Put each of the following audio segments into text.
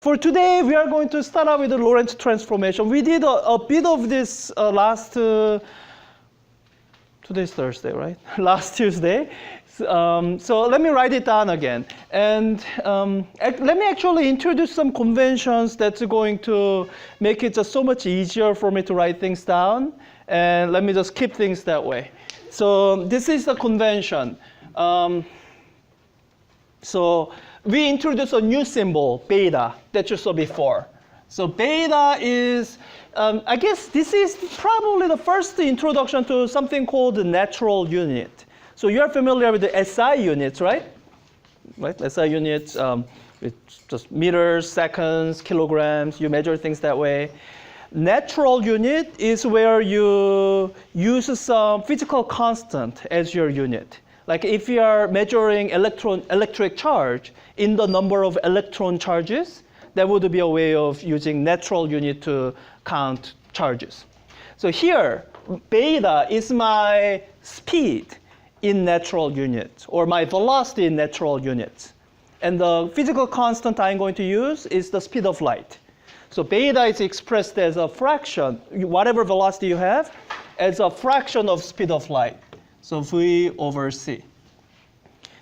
For today, we are going to start out with the Lorentz transformation. We did a bit of this today's Thursday, right? Last Tuesday. So let me write it down again. And let me actually introduce some conventions that's going to make it just so much easier for me to write things down. And let me just keep things that way. So this is the convention. So we introduced a new symbol, beta, that you saw before. So beta is, I guess this is probably the first introduction to something called the natural unit. So you're familiar with the SI units, right? Right, SI units, with just meters, seconds, kilograms, you measure things that way. Natural unit is where you use some physical constant as your unit. Like if you are measuring electric charge in the number of electron charges, that would be a way of using natural unit to count charges. So here, beta is my speed in natural units, or my velocity in natural units. And the physical constant I'm going to use is the speed of light. So beta is expressed as a fraction, whatever velocity you have, as a fraction of speed of light. So V over C.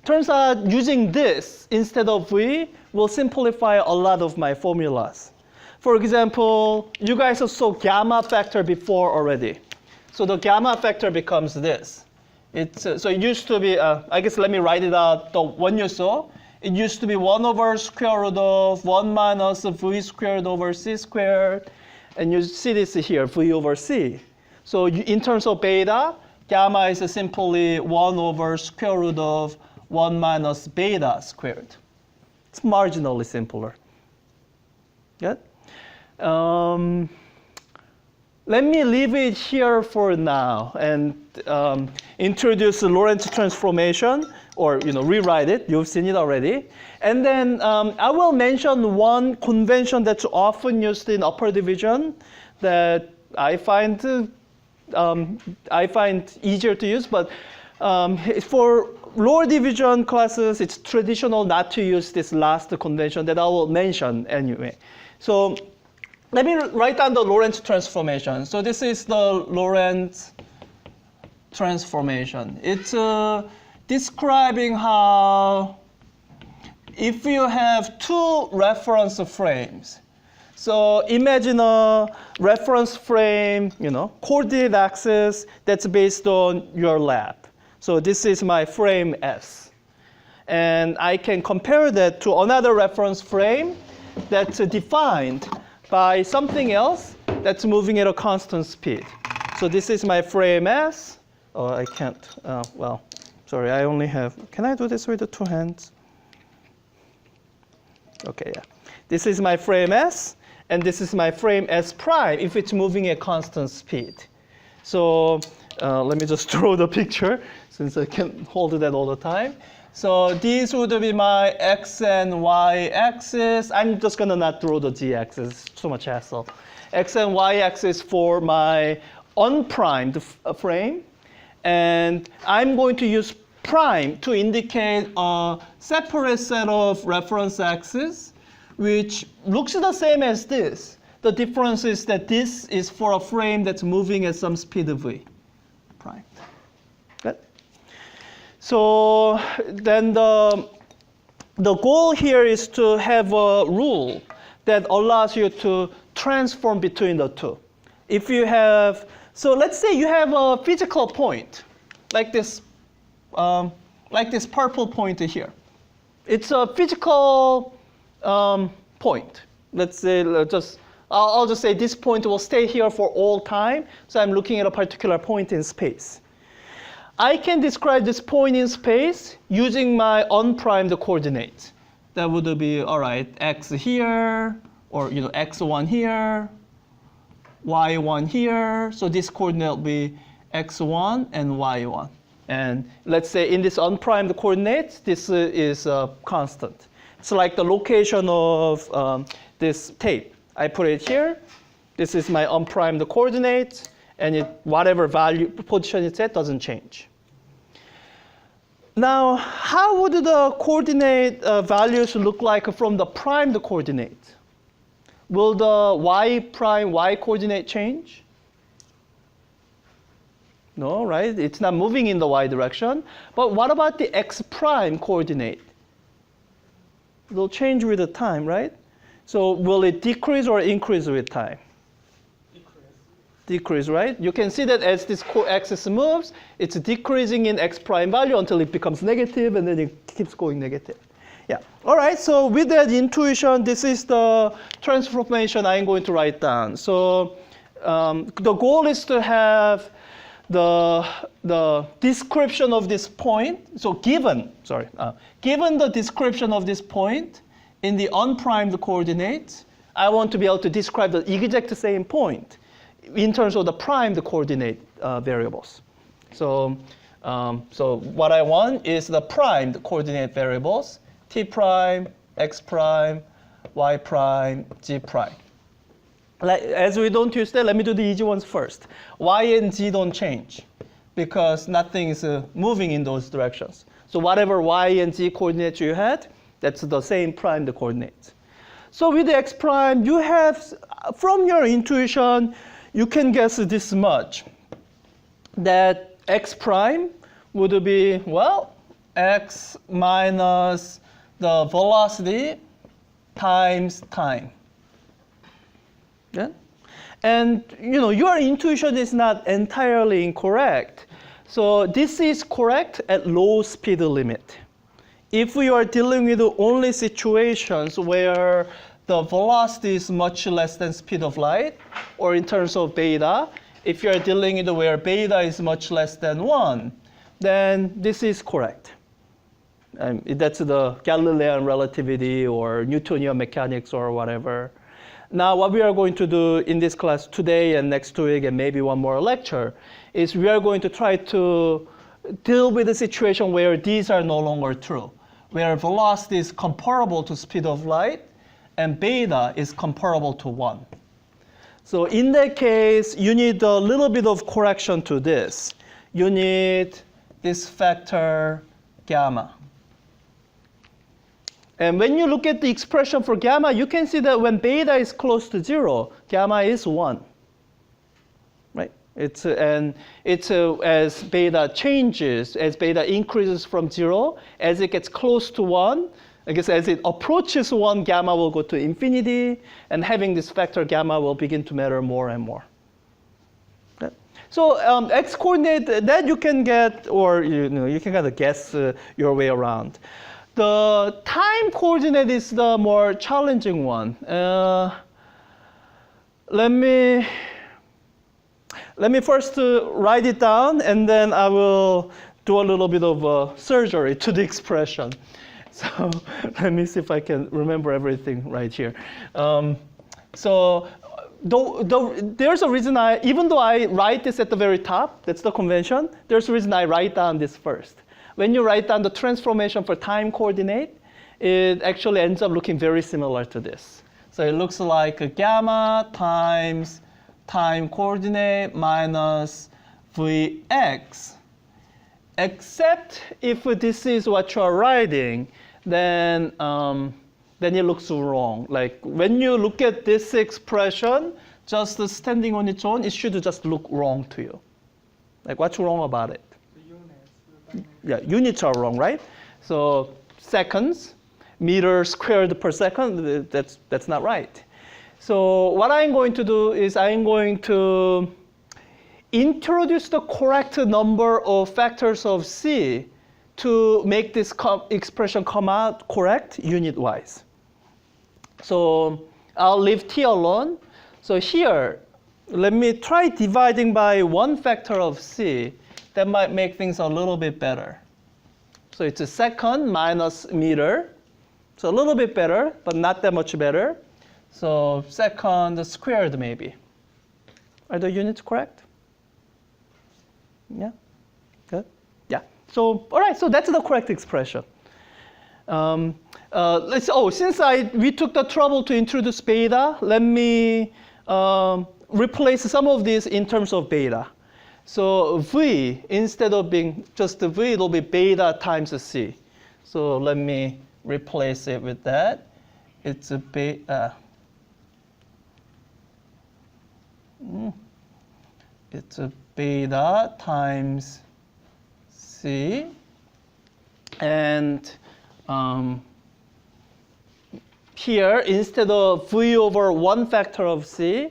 Turns out using this instead of V will simplify a lot of my formulas. For example, you guys saw gamma factor before already. So the gamma factor becomes this. So it used to be, I guess let me write it out, the one you saw. It used to be 1 over square root of 1 minus V squared over C squared. And you see this here, V over C. So in terms of beta, gamma is simply 1 over square root of 1 minus beta squared. It's marginally simpler. Good? Let me leave it here for now and introduce the Lorentz transformation, or rewrite it. You've seen it already. And then I will mention one convention that's often used in upper division that I find easier to use, but for lower division classes, it's traditional not to use this last convention that I will mention anyway. So let me write down the Lorentz transformation. So this is the Lorentz transformation. It's describing how if you have two reference frames, so imagine a reference frame, coordinate axis that's based on your lab. So this is my frame S. And I can compare that to another reference frame that's defined by something else that's moving at a constant speed. So this is my frame S. Oh, I can't. Well, sorry, I only have. Can I do this with the two hands? Okay, yeah. This is my frame S, and this is my frame S prime if it's moving at constant speed. So let me just draw the picture since I can't hold that all the time. So these would be my X and Y axis. I'm just gonna not draw the Z axis, too much hassle. X and Y axis for my unprimed frame. And I'm going to use prime to indicate a separate set of reference axes, which looks the same as this. The difference is that this is for a frame that's moving at some speed V. Prime. Good. So then the goal here is to have a rule that allows you to transform between the two. If you have, so let's say you have a physical point, like this purple point here. It's a physical point. Let's say I'll just say this point will stay here for all time. So I'm looking at a particular point in space. I can describe this point in space using my unprimed coordinates. That would be, all right, x here, or x1 here, y1 here. So this coordinate will be x1 and y1. And let's say in this unprimed coordinates, this is a constant. It's like the location of this tape. I put it here. This is my unprimed coordinate, and whatever position it's at doesn't change. Now, how would the coordinate values look like from the primed coordinate? will the y coordinate change? No, right? It's not moving in the y direction. But what about the x prime coordinate? It'll change with the time, right? So will it decrease or increase with time? Decrease, right? You can see that as this axis moves, it's decreasing in x prime value until it becomes negative, and then it keeps going negative. Yeah. All right. So with that intuition, this is the transformation I'm going to write down. So the goal is to have the description of this point. So given the description of this point in the unprimed coordinates, I want to be able to describe the exact same point in terms of the primed coordinate variables. So what I want is the primed coordinate variables, t prime, x prime, y prime, g prime. As we don't use that, let me do the easy ones first. Y and z don't change because nothing is moving in those directions. So whatever y and z coordinates you had, that's the same primed coordinates. So with the x prime, you have, from your intuition, you can guess this much, that x prime would be, well, x minus the velocity times time. Yeah? And your intuition is not entirely incorrect. So this is correct at low speed limit. If we are dealing with only situations where the velocity is much less than speed of light, or in terms of beta, if you are dealing with where beta is much less than 1, then this is correct. That's the Galilean relativity or Newtonian mechanics or whatever. Now, what we are going to do in this class today and next week and maybe one more lecture is we are going to try to deal with a situation where these are no longer true, where velocity is comparable to speed of light and beta is comparable to 1. So in that case, you need a little bit of correction to this. You need this factor gamma. And when you look at the expression for gamma, you can see that when beta is close to 0, gamma is 1. Right? As beta changes, as beta increases from 0, as it gets close to 1, I guess as it approaches 1, gamma will go to infinity, and having this factor gamma will begin to matter more and more. Okay? So x coordinate that you can get, or you can kind of guess your way around. The time coordinate is the more challenging one. Let me first write it down, and then I will do a little bit of surgery to the expression. So let me see if I can remember everything right here. There's a reason even though I write this at the very top, that's the convention, there's a reason I write down this first. When you write down the transformation for time coordinate, it actually ends up looking very similar to this. So it looks like a gamma times time coordinate minus Vx, except if this is what you're writing, then it looks wrong. Like when you look at this expression, just standing on its own, it should just look wrong to you. Like what's wrong about it? Yeah, units are wrong, right? So seconds, meters squared per second, that's not right. So what I'm going to do is I'm going to introduce the correct number of factors of c to make this expression come out correct unit-wise. So I'll leave t alone. So here, let me try dividing by one factor of c. That might make things a little bit better. So it's a second minus meter. So a little bit better, but not that much better. So second squared maybe. Are the units correct? Yeah? Good? Yeah. So, all right, so that's the correct expression. Since we took the trouble to introduce beta, let me replace some of these in terms of beta. So V, instead of being just V, it'll be beta times C. So let me replace it with that. It's a beta. It's a beta times C, and here instead of V over 1 factor of C,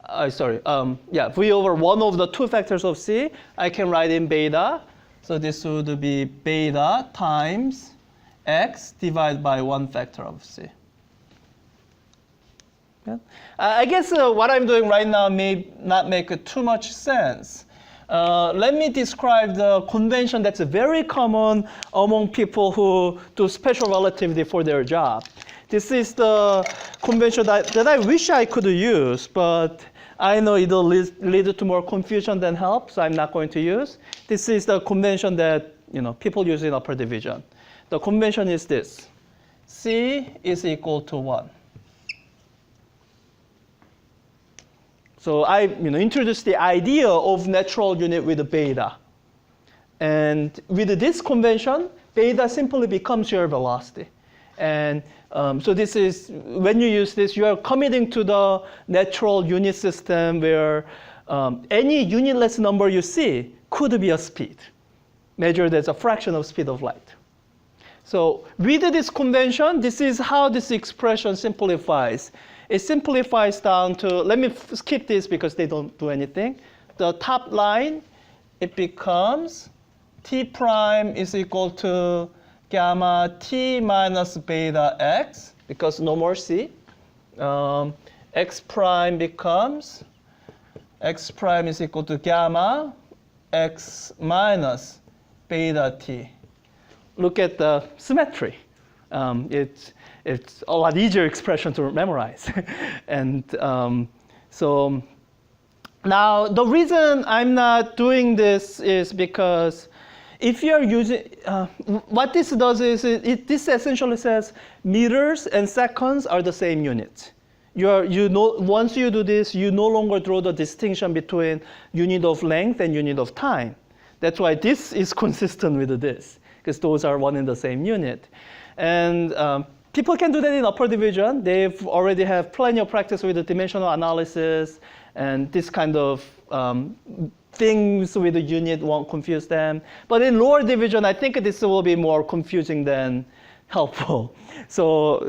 V over 1 of the 2 factors of C, I can write in beta. So this would be beta times X divided by 1 factor of C. Yeah. I guess what I'm doing right now may not make too much sense. Let me describe the convention that's very common among people who do special relativity for their job. This is the convention that I wish I could use, but I know it'll lead to more confusion than help, so I'm not going to use. This is the convention that people use in upper division. The convention is this: C is equal to 1. So I introduced the idea of natural unit with beta. And with this convention, beta simply becomes your velocity. And so this is, when you use this, you are committing to the natural unit system where any unitless number you see could be a speed, measured as a fraction of speed of light. So with this convention, this is how this expression simplifies. It simplifies down to, let me skip this because they don't do anything. The top line, it becomes T prime is equal to gamma T minus beta X, because no more C. X prime becomes, X prime is equal to gamma X minus beta T. Look at the symmetry. It's a lot easier expression to memorize. And so now the reason I'm not doing this is because if you're using, what this does is this essentially says meters and seconds are the same units. Once you do this, you no longer draw the distinction between unit of length and unit of time. That's why this is consistent with this, because those are one and the same unit. And people can do that in upper division. They've already have plenty of practice with the dimensional analysis, and this kind of things with the unit won't confuse them. But in lower division, I think this will be more confusing than helpful. So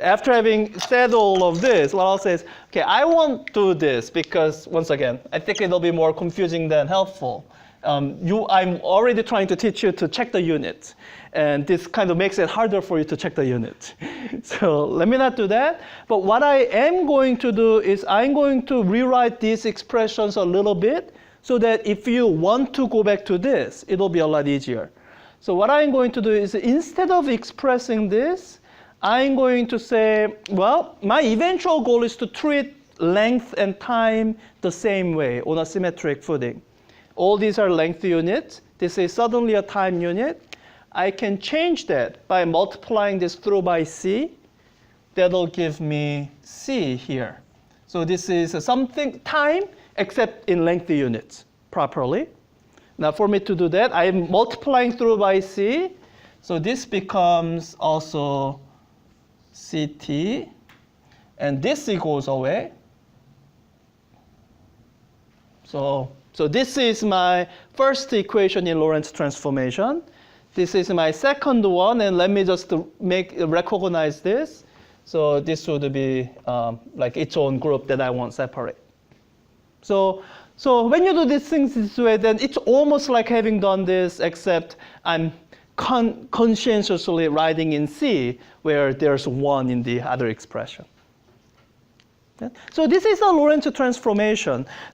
after having said all of this, what I'll say is, okay, I won't do this because, once again, I think it'll be more confusing than helpful. I'm already trying to teach you to check the unit. And this kind of makes it harder for you to check the unit. So let me not do that. But what I am going to do is I'm going to rewrite these expressions a little bit so that if you want to go back to this, it'll be a lot easier. So what I'm going to do is instead of expressing this, I'm going to say, well, my eventual goal is to treat length and time the same way on a symmetric footing. All these are length units. This is suddenly a time unit. I can change that by multiplying this through by C. That'll give me C here. So this is something time except in length units properly. Now for me to do that, I'm multiplying through by C. So this becomes also CT. And this goes away. So this is my first equation in Lorentz transformation. This is my second one, and let me just recognize this. So this would be like its own group that I want separate. So when you do these things this way, then it's almost like having done this, except I'm conscientiously writing in C where there's 1 in the other expression. Okay? So this is a Lorentz transformation.